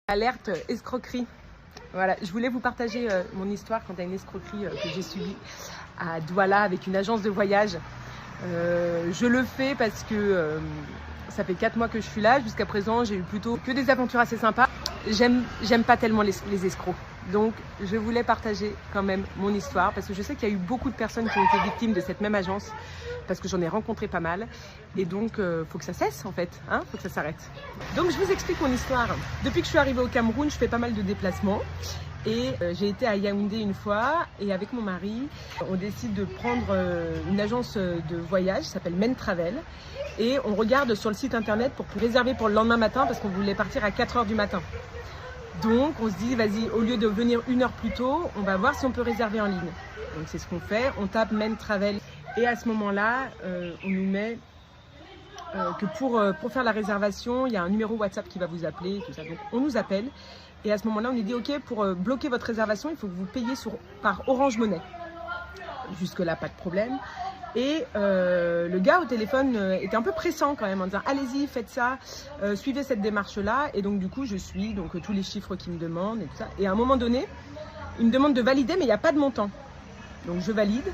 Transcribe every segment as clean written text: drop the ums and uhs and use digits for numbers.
Alerte escroquerie. Voilà, je voulais vous partager mon histoire quant à une escroquerie que j'ai subie à Douala avec une agence de voyage. Je le fais parce que ça fait 4 mois que je suis là. Jusqu'à présent, j'ai eu plutôt que des aventures assez sympas. J'aime pas tellement les escrocs. Donc, je voulais partager quand même mon histoire parce que je sais qu'il y a eu beaucoup de personnes qui ont été victimes de cette même agence parce que j'en ai rencontré pas mal. Et donc, faut que ça cesse en fait, hein, faut que ça s'arrête. Donc, je vous explique mon histoire. Depuis que je suis arrivée au Cameroun, je fais pas mal de déplacements. Et j'ai été à Yaoundé une fois et avec mon mari, on décide de prendre une agence de voyage qui s'appelle Men Travel. Et on regarde sur le site internet pour réserver pour le lendemain matin parce qu'on voulait partir à 4 h du matin. Donc on se dit, vas-y, au lieu de venir 1 heure plus tôt, on va voir si on peut réserver en ligne. Donc c'est ce qu'on fait, on tape Men Travel. Et à ce moment-là, on nous met que pour faire la réservation, il y a un numéro WhatsApp qui va vous appeler, tout ça. Donc on nous appelle. Et à ce moment-là, on nous dit, ok, pour bloquer votre réservation, il faut que vous payiez par Orange Money. Jusque-là, pas de problème. Et le gars au téléphone était un peu pressant quand même en disant allez-y, faites ça, suivez cette démarche-là. Et donc du coup, je suis tous les chiffres qu'il me demande et tout ça. Et à un moment donné, il me demande de valider, mais il n'y a pas de montant. Donc je valide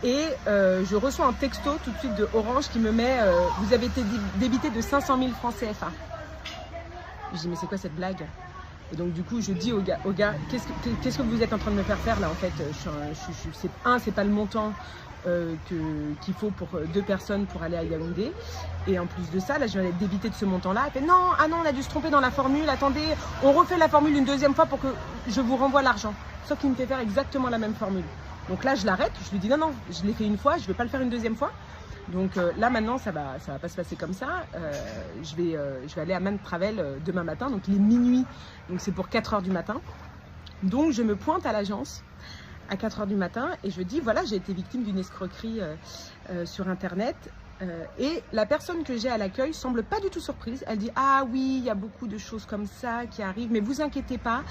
et je reçois un texto tout de suite de Orange qui me met vous avez été débité de 500 000 francs CFA. Je dis mais c'est quoi cette blague? Et donc du coup, je dis au gars qu'est-ce que vous êtes en train de me faire là en fait? C'est pas le montant qu'il faut pour 2 personnes pour aller à Yaoundé. Et en plus de ça, là, je viens d'être débité de ce montant-là. Elle fait non, ah non, on a dû se tromper dans la formule. Attendez, on refait la formule une 2e fois pour que je vous renvoie l'argent. Sauf qu'il me fait faire exactement la même formule. Donc là, je l'arrête. Je lui dis non, non, je l'ai fait une fois, je ne vais pas le faire une 2e fois. Donc là maintenant ça va pas se passer comme ça. Je vais aller à Men Travel demain matin. Donc il est minuit. Donc c'est pour 4 h du matin. Donc je me pointe à l'agence à 4 h du matin et je dis voilà, j'ai été victime d'une escroquerie sur internet. Et la personne que j'ai à l'accueil semble pas du tout surprise. Elle dit ah oui, il y a beaucoup de choses comme ça qui arrivent, mais vous inquiétez pas,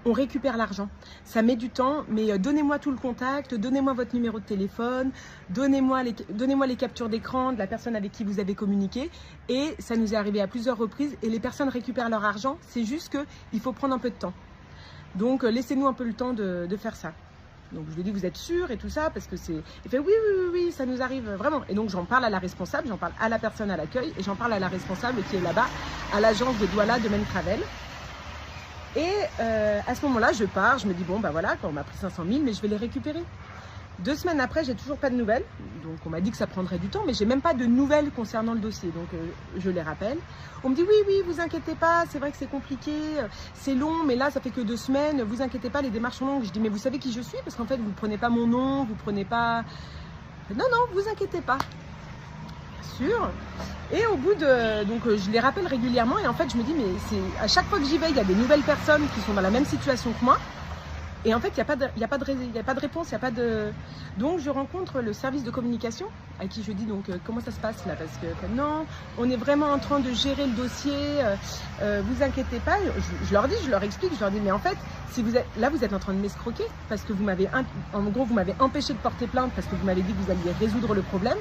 on récupère l'argent. Ça met du temps, mais donnez-moi tout le contact, donnez-moi votre numéro de téléphone, donnez-moi les captures d'écran de la personne avec qui vous avez communiqué. Et ça nous est arrivé à plusieurs reprises et les personnes récupèrent leur argent. C'est juste qu'il faut prendre un peu de temps. Donc laissez-nous un peu le temps de faire ça. Donc je lui dis vous êtes sûr et tout ça parce que c'est... Il fait oui, ça nous arrive vraiment. Et donc j'en parle à la responsable, j'en parle à la personne à l'accueil et j'en parle à la responsable qui est là-bas à l'agence de Douala de Men Travel. Et à ce moment-là, je pars, je me dis bon bah voilà, on m'a pris 500 000 mais je vais les récupérer. 2 semaines après, j'ai toujours pas de nouvelles. Donc on m'a dit que ça prendrait du temps, mais j'ai même pas de nouvelles concernant le dossier. Donc je les rappelle. On me dit oui, vous inquiétez pas, c'est vrai que c'est compliqué, c'est long, mais là ça fait que 2 semaines, vous inquiétez pas, les démarches sont longues. Je dis mais vous savez qui je suis? Parce qu'en fait vous prenez pas mon nom, vous prenez pas... Non, vous inquiétez pas. Bien sûr. Et au bout de... Donc je les rappelle régulièrement et en fait je me dis mais c'est à chaque fois que j'y vais, il y a des nouvelles personnes qui sont dans la même situation que moi. Et en fait, il n'y a pas de réponse, il n'y a pas de... Donc, je rencontre le service de communication à qui je dis donc comment ça se passe là parce que non, on est vraiment en train de gérer le dossier, vous inquiétez pas. Je leur dis, je leur explique, je leur dis mais en fait, si vous êtes en train de m'escroquer parce que vous m'avez empêché de porter plainte parce que vous m'avez dit que vous alliez résoudre le problème.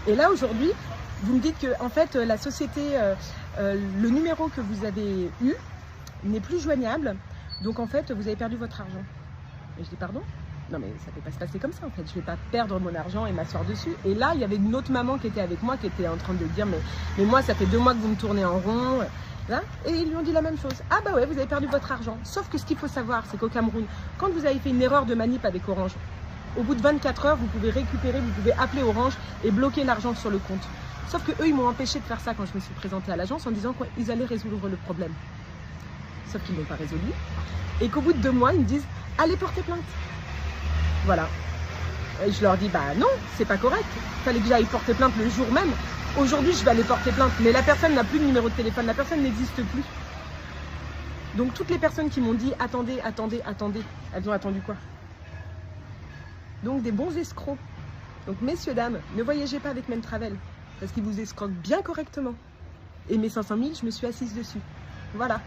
Et là aujourd'hui, vous me dites que en fait la société, le numéro que vous avez eu n'est plus joignable. Donc en fait, vous avez perdu votre argent. Et je dis pardon? Non mais ça ne peut pas se passer comme ça en fait, je ne vais pas perdre mon argent et m'asseoir dessus. Et là, il y avait une autre maman qui était avec moi, qui était en train de dire mais moi ça fait 2 mois que vous me tournez en rond. Là, et ils lui ont dit la même chose. Ah bah ouais, vous avez perdu votre argent. Sauf que ce qu'il faut savoir, c'est qu'au Cameroun, quand vous avez fait une erreur de manip avec Orange, au bout de 24 heures, vous pouvez récupérer, vous pouvez appeler Orange et bloquer l'argent sur le compte. Sauf que eux, ils m'ont empêché de faire ça quand je me suis présentée à l'agence en disant qu'ils allaient résoudre le problème. Sauf qu'ils ne l'ont pas résolu. Et qu'au bout de 2 mois, ils me disent allez porter plainte. Voilà. Et je leur dis bah non, c'est pas correct. Il fallait que j'aille porter plainte le jour même. Aujourd'hui, je vais aller porter plainte, mais la personne n'a plus de numéro de téléphone, la personne n'existe plus. Donc toutes les personnes qui m'ont dit attendez, elles ont attendu quoi? Donc des bons escrocs. Donc messieurs, dames, ne voyagez pas avec Men Travel parce qu'ils vous escroquent bien correctement. Et mes 500 000, je me suis assise dessus. Voilà.